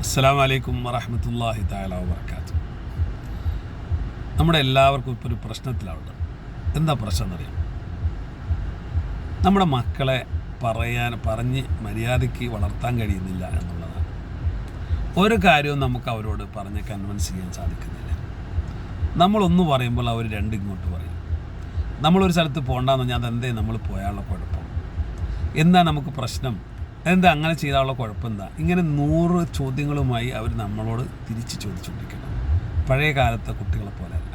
അസ്സലാമു അലൈക്കും വറഹ്മത്തുള്ളാഹി തആല വബറകാതുഹു. നമ്മുടെ എല്ലാവർക്കും ഇപ്പോൾ ഒരു പ്രശ്നത്തിലാവുണ്ട്. എന്താ പ്രശ്നം എന്നറിയാം? നമ്മുടെ മക്കളെ പറഞ്ഞ് മര്യാദയ്ക്ക് വളർത്താൻ കഴിയുന്നില്ല എന്നുള്ളതാണ്. ഒരു കാര്യവും നമുക്ക് അവരോട് പറഞ്ഞ് കൺവിൻസ് ചെയ്യാൻ സാധിക്കുന്നില്ല. നമ്മളൊന്ന് പറയുമ്പോൾ അവർ രണ്ടിങ്ങോട്ട് പറയും. നമ്മളൊരു സ്ഥലത്ത് പോകണ്ടെന്ന് പറഞ്ഞാൽ അതെന്തേ നമ്മൾ പോയാലുള്ള കുഴപ്പം, എന്താ നമുക്ക് പ്രശ്നം, എന്താ അങ്ങനെ ചെയ്താലുള്ള കുഴപ്പമെന്താ, ഇങ്ങനെ 100 ചോദ്യങ്ങളുമായി അവർ നമ്മളോട് തിരിച്ച് ചോദിച്ചുകൊണ്ടിരിക്കണം. പഴയ കാലത്തെ കുട്ടികളെ പോലെയല്ല.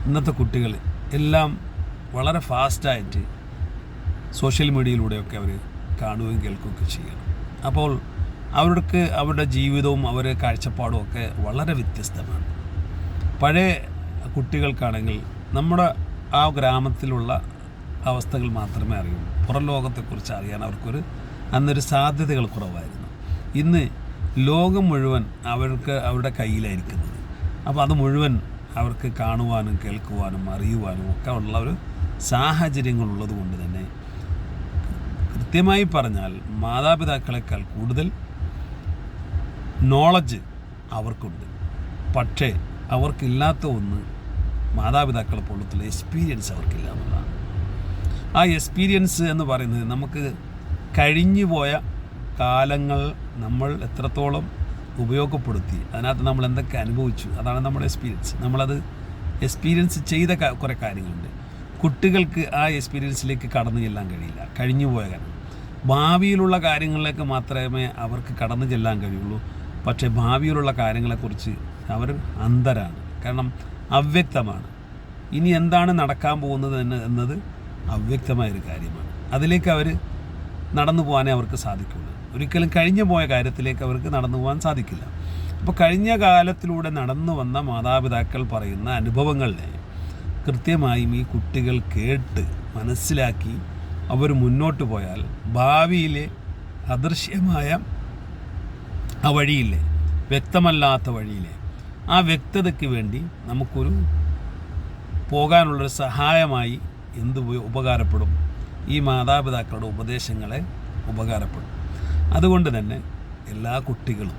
ഇന്നത്തെ കുട്ടികൾ എല്ലാം വളരെ ഫാസ്റ്റായിട്ട് സോഷ്യൽ മീഡിയയിലൂടെയൊക്കെ അവർ കാണുകയും കേൾക്കുകയൊക്കെ ചെയ്യണം. അപ്പോൾ അവർക്ക് അവരുടെ ജീവിതവും അവരുടെ കാഴ്ചപ്പാടും ഒക്കെ വളരെ വ്യത്യസ്തമാണ്. പഴയ കുട്ടികൾക്കാണെങ്കിൽ നമ്മുടെ ആ ഗ്രാമത്തിലുള്ള അവസ്ഥകൾ മാത്രമേ അറിയൂ. പുറം ലോകത്തെക്കുറിച്ച് അറിയാൻ അവർക്കൊരു അന്നൊരു സാധ്യതകൾ കുറവായിരുന്നു. ഇന്ന് ലോകം മുഴുവൻ അവരുടെ കയ്യിലായിരിക്കുന്നത്. അപ്പോൾ അത് മുഴുവൻ അവർക്ക് കാണുവാനും കേൾക്കുവാനും അറിയുവാനും ഒക്കെ ഉള്ള ഒരു സാഹചര്യങ്ങളുള്ളത് കൊണ്ട് തന്നെ കൃത്യമായി പറഞ്ഞാൽ മാതാപിതാക്കളെക്കാൾ കൂടുതൽ നോളജ് അവർക്കുണ്ട്. പക്ഷേ അവർക്കില്ലാത്ത ഒന്ന് മാതാപിതാക്കളെ പോലത്തുള്ള എക്സ്പീരിയൻസ് അവർക്കില്ല എന്നുള്ളതാണ്. ആ എക്സ്പീരിയൻസ് എന്ന് പറയുന്നത് നമുക്ക് കഴിഞ്ഞു പോയ കാലങ്ങൾ നമ്മൾ എത്രത്തോളം ഉപയോഗപ്പെടുത്തി, അതിനകത്ത് നമ്മൾ എന്തൊക്കെ അനുഭവിച്ചു, അതാണ് നമ്മുടെ എക്സ്പീരിയൻസ്. നമ്മളത് എക്സ്പീരിയൻസ് ചെയ്ത കുറേ കാര്യങ്ങളുണ്ട്. കുട്ടികൾക്ക് ആ എക്സ്പീരിയൻസിലേക്ക് കടന്നു ചെല്ലാൻ കഴിയില്ല. കഴിഞ്ഞു പോയ കാര്യം, ഭാവിയിലുള്ള കാര്യങ്ങളിലേക്ക് മാത്രമേ അവർക്ക് കടന്നു ചെല്ലാൻ കഴിയുള്ളൂ. പക്ഷേ ഭാവിയിലുള്ള കാര്യങ്ങളെക്കുറിച്ച് അവർ അന്ധരാണ്. കാരണം അവ്യക്തമാണ്. ഇനി എന്താണ് നടക്കാൻ പോകുന്നത് എന്നത് അവ്യക്തമായൊരു കാര്യമാണ്. അതിലേക്ക് അവർ നടന്നു പോകാനേ അവർക്ക് സാധിക്കുള്ളൂ. ഒരിക്കലും കഴിഞ്ഞു പോയ കാര്യത്തിലേക്ക് അവർക്ക് നടന്നു പോകാൻ സാധിക്കില്ല. അപ്പോൾ കഴിഞ്ഞ കാലത്തിലൂടെ നടന്നു വന്ന മാതാപിതാക്കൾ പറയുന്ന അനുഭവങ്ങളെ കൃത്യമായും ഈ കുട്ടികൾ കേട്ട് മനസ്സിലാക്കി അവർ മുന്നോട്ട് പോയാൽ ഭാവിയിലെ അദൃശ്യമായ ആ വഴിയില്ലേ, വ്യക്തമല്ലാത്ത വഴിയിലെ ആ വ്യക്തതയ്ക്ക് വേണ്ടി നമുക്കൊരു പോകാനുള്ളൊരു സഹായമായി എന്ത് ഉപകാരപ്പെടും? ഈ മാതാപിതാക്കളുടെ ഉപദേശങ്ങളെ ഉപകാരപ്പെടും. അതുകൊണ്ട് തന്നെ എല്ലാ കുട്ടികളും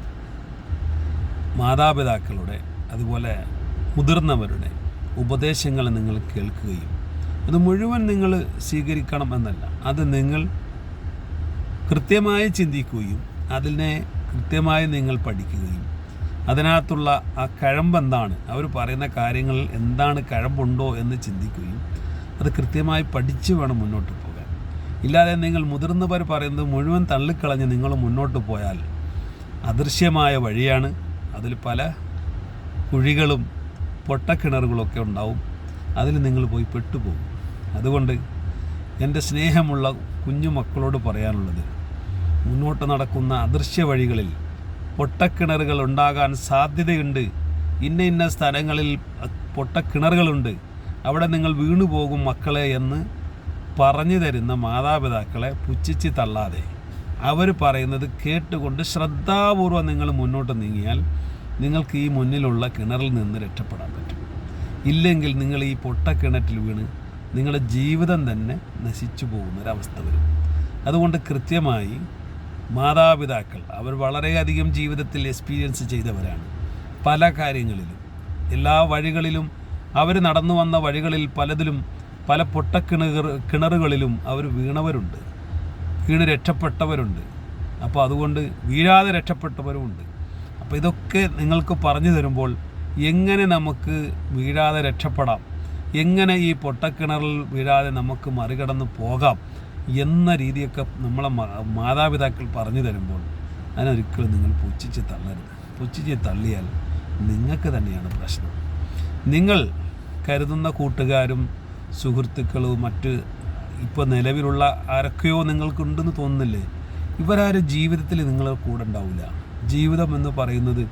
മാതാപിതാക്കളുടെ അതുപോലെ മുതിർന്നവരുടെ ഉപദേശങ്ങൾ നിങ്ങൾ കേൾക്കുകയും അത് മുഴുവൻ നിങ്ങൾ സ്വീകരിക്കണം എന്നല്ല, അത് നിങ്ങൾ കൃത്യമായി ചിന്തിക്കുകയും അതിനെ കൃത്യമായി നിങ്ങൾ പഠിക്കുകയും അതിനകത്തുള്ള ആ കഴമ്പെന്താണ്, അവർ പറയുന്ന കാര്യങ്ങളിൽ എന്താണ് കഴമ്പുണ്ടോ എന്ന് ചിന്തിക്കുകയും അത് കൃത്യമായി പഠിച്ച് വേണം മുന്നോട്ട് പോകാൻ. ഇല്ലാതെ നിങ്ങൾ മുതിർന്നവർ പറയുന്നത് മുഴുവൻ തള്ളിക്കളഞ്ഞ് നിങ്ങൾ മുന്നോട്ട് പോയാൽ അദൃശ്യമായ വഴിയാണ്. അതിൽ പല കുഴികളും പൊട്ടക്കിണറുകളൊക്കെ ഉണ്ടാവും. അതിൽ നിങ്ങൾ പോയി പെട്ടുപോകും. അതുകൊണ്ട് എൻ്റെ സ്നേഹമുള്ള കുഞ്ഞു മക്കളോട് പറയാനുള്ളത്, മുന്നോട്ട് നടക്കുന്ന അദൃശ്യ വഴികളിൽ പൊട്ടക്കിണറുകൾ ഉണ്ടാകാൻ സാധ്യതയുണ്ട്. ഇന്ന സ്ഥലങ്ങളിൽ പൊട്ടക്കിണറുകളുണ്ട്, അവിടെ നിങ്ങൾ വീണു പോകും മക്കളെ എന്ന് പറഞ്ഞു തരുന്ന മാതാപിതാക്കളെ പുച്ഛിച്ച് തള്ളാതെ അവർ പറയുന്നത് കേട്ടുകൊണ്ട് ശ്രദ്ധാപൂർവം നിങ്ങൾ മുന്നോട്ട് നീങ്ങിയാൽ നിങ്ങൾക്ക് ഈ മുന്നിലുള്ള കിണറിൽ നിന്ന് രക്ഷപ്പെടാൻ പറ്റും. ഇല്ലെങ്കിൽ നിങ്ങൾ ഈ പൊട്ടക്കിണറ്റിൽ വീണ് നിങ്ങളുടെ ജീവിതം തന്നെ നശിച്ചു പോകുന്നൊരവസ്ഥ വരും. അതുകൊണ്ട് കൃത്യമായി മാതാപിതാക്കൾ അവർ വളരെയധികം ജീവിതത്തിൽ എക്സ്പീരിയൻസ് ചെയ്തവരാണ്. പല കാര്യങ്ങളിലും എല്ലാ വഴികളിലും അവർ നടന്നു വന്ന വഴികളിൽ പലതിലും പല കിണറുകളിലും അവർ വീണവരുണ്ട്, വീണ് രക്ഷപ്പെട്ടവരുണ്ട്. അപ്പോൾ അതുകൊണ്ട് വീഴാതെ രക്ഷപ്പെട്ടവരുമുണ്ട്. അപ്പോൾ ഇതൊക്കെ നിങ്ങൾക്ക് പറഞ്ഞു തരുമ്പോൾ എങ്ങനെ നമുക്ക് വീഴാതെ രക്ഷപ്പെടാം, എങ്ങനെ ഈ പൊട്ടക്കിണറിൽ വീഴാതെ നമുക്ക് മറികടന്ന് പോകാം എന്ന രീതിയൊക്കെ നമ്മളെ മാതാപിതാക്കൾ പറഞ്ഞു തരുമ്പോൾ അതിനൊരിക്കലും നിങ്ങൾ പുച്ഛിച്ച് തള്ളരുത്. പുച്ഛിച്ച് തള്ളിയാൽ നിങ്ങൾക്ക് തന്നെയാണ് പ്രശ്നം. നിങ്ങൾ കരുതുന്ന കൂട്ടുകാരും സുഹൃത്തുക്കളും മറ്റ് ഇപ്പോൾ നിലവിലുള്ള ആരൊക്കെയോ നിങ്ങൾക്കുണ്ടെന്ന് തോന്നുന്നില്ലേ, ഇവരാരും ജീവിതത്തിൽ നിങ്ങളുടെ കൂടെ ഉണ്ടാവില്ല. ജീവിതം എന്ന് പറയുന്നത്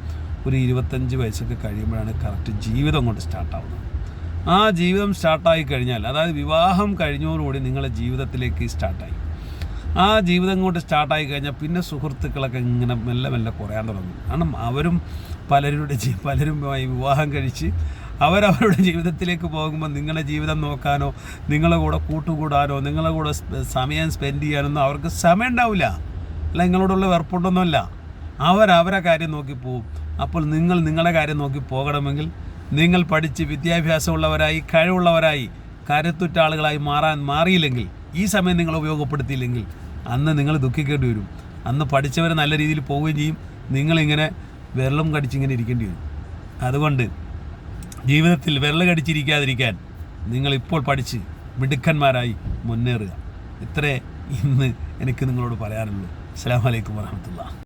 ഒരു 25 വയസ്സൊക്കെ കഴിയുമ്പോഴാണ് കറക്റ്റ് ജീവിതം കൊണ്ട് സ്റ്റാർട്ടാവുന്നത്. ആ ജീവിതം സ്റ്റാർട്ടായി കഴിഞ്ഞാൽ, അതായത് വിവാഹം കഴിഞ്ഞോടുകൂടി നിങ്ങളുടെ ജീവിതത്തിലേക്ക് സ്റ്റാർട്ടായി. ആ ജീവിതം കൊണ്ട് സ്റ്റാർട്ടായി കഴിഞ്ഞാൽ പിന്നെ സുഹൃത്തുക്കളൊക്കെ ഇങ്ങനെ മെല്ലെ മെല്ലെ കുറയാൻ തുടങ്ങും. കാരണം അവരും പലരുമായി വിവാഹം കഴിച്ച് അവരവരുടെ ജീവിതത്തിലേക്ക് പോകുമ്പോൾ നിങ്ങളുടെ ജീവിതം നോക്കാനോ നിങ്ങളുടെ കൂടെ കൂട്ടുകൂടാനോ നിങ്ങളുടെ കൂടെ സമയം സ്പെൻഡ് ചെയ്യാനൊന്നും അവർക്ക് സമയം ഉണ്ടാവില്ല. അല്ല, നിങ്ങളോടുള്ള വെറുപ്പുണ്ടൊന്നുമല്ല. അവരവരെ കാര്യം നോക്കി പോവും. അപ്പോൾ നിങ്ങൾ നിങ്ങളുടെ കാര്യം നോക്കി പോകണമെങ്കിൽ നിങ്ങൾ പഠിച്ച് വിദ്യാഭ്യാസമുള്ളവരായി കഴിവുള്ളവരായി കരുത്തുറ്റ ആളുകളായി മാറിയില്ലെങ്കിൽ, ഈ സമയം നിങ്ങൾ ഉപയോഗപ്പെടുത്തിയില്ലെങ്കിൽ അന്ന് നിങ്ങൾ ദുഃഖിക്കേണ്ടി വരും. അന്ന് പഠിച്ചവർ നല്ല രീതിയിൽ പോവുകയും ചെയ്യും, നിങ്ങളിങ്ങനെ വിരലും കടിച്ചിങ്ങനെ ഇരിക്കേണ്ടി വരും. അതുകൊണ്ട് ജീവിതത്തിൽ വിരൽ കടിച്ചിരിക്കാതിരിക്കാൻ നിങ്ങളിപ്പോൾ പഠിച്ച് മിടുക്കന്മാരായി മുന്നേറുക. ഇത്രേ ഇന്ന് എനിക്ക് നിങ്ങളോട് പറയാനുള്ളൂ. അസ്സലാമു അലൈക്കും വറഹ്മത്തുള്ളാഹി.